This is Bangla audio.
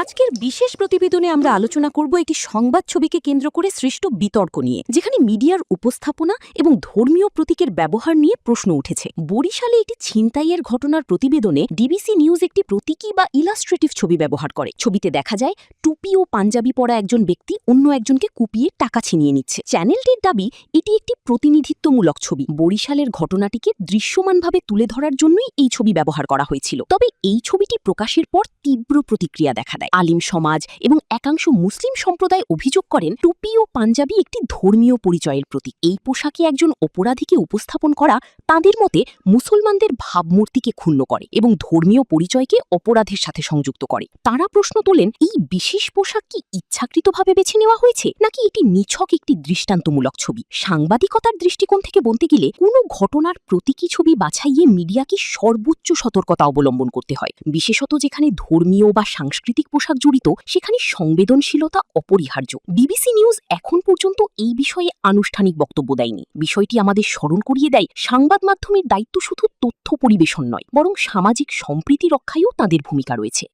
আজকের বিশেষ প্রতিবেদনে আমরা আলোচনা করব একটি সংবাদ ছবিকে কেন্দ্র করে সৃষ্ট বিতর্ক নিয়ে, যেখানে মিডিয়ার উপস্থাপনা এবং ধর্মীয় প্রতীকের ব্যবহার নিয়ে প্রশ্ন উঠেছে। বরিশালে একটি ছিনতাইয়ের ঘটনার প্রতিবেদনে ডিবিসি নিউজ একটি প্রতীকী বা ইলাস্ট্রেটিভ ছবি ব্যবহার করে। ছবিতে দেখা যায় টুপি ও পাঞ্জাবি পরা একজন ব্যক্তি অন্য একজনকে কুপিয়ে টাকা ছিনিয়ে নিচ্ছে। চ্যানেলটির দাবি এটি একটি প্রতিনিধিত্বমূলক ছবি। বরিশালের ঘটনাটিকে দৃশ্যমানভাবে তুলে ধরার জন্যই এই ছবি ব্যবহার করা হয়েছিল। তবে এই ছবিটি প্রকাশের পর তীব্র প্রতিক্রিয়া দেখা দেয়। আলিম সমাজ এবং একাংশ মুসলিম সম্প্রদায় অভিযোগ করেন, টুপি ও পাঞ্জাবি একটি ধর্মীয় পরিচয়ের প্রতীক। এই পোশাকে একজন অপরাধীকে উপস্থাপন করা তাদের মতে মুসলমানদের ভাবমূর্তিকে ক্ষুণ্ণ করে এবং ধর্মীয় পরিচয়কে অপরাধের সাথে সংযুক্ত করে। তারা প্রশ্ন তোলেন, এই বিশেষ পোশাক কি ইচ্ছাকৃতভাবে বেছে নেওয়া হয়েছে, নাকি এটি নিছক একটি দৃষ্টান্তমূলক ছবি? সাংবাদিকতার দৃষ্টিকোণ থেকে বলতে গেলে কোনো ঘটনার প্রতীকী ছবি বাছাইয়ে মিডিয়াকে সর্বোচ্চ সতর্কতা অবলম্বন করতে হয়। বিশেষত যেখানে ধর্মীয় বা সাংস্কৃতিক পোশাক জড়িত, সেখানে সংবেদনশীলতা অপরিহার্য। ডিবিসি নিউজ এখন পর্যন্ত এই বিষয়ে আনুষ্ঠানিক বক্তব্য দেয়নি। বিষয়টি আমাদের স্মরণ করিয়ে দেয়, সংবাদ মাধ্যমের দায়িত্ব শুধু তথ্য পরিবেশন নয়, বরং সামাজিক সম্প্রীতি রক্ষায়ও তাদের ভূমিকা রয়েছে।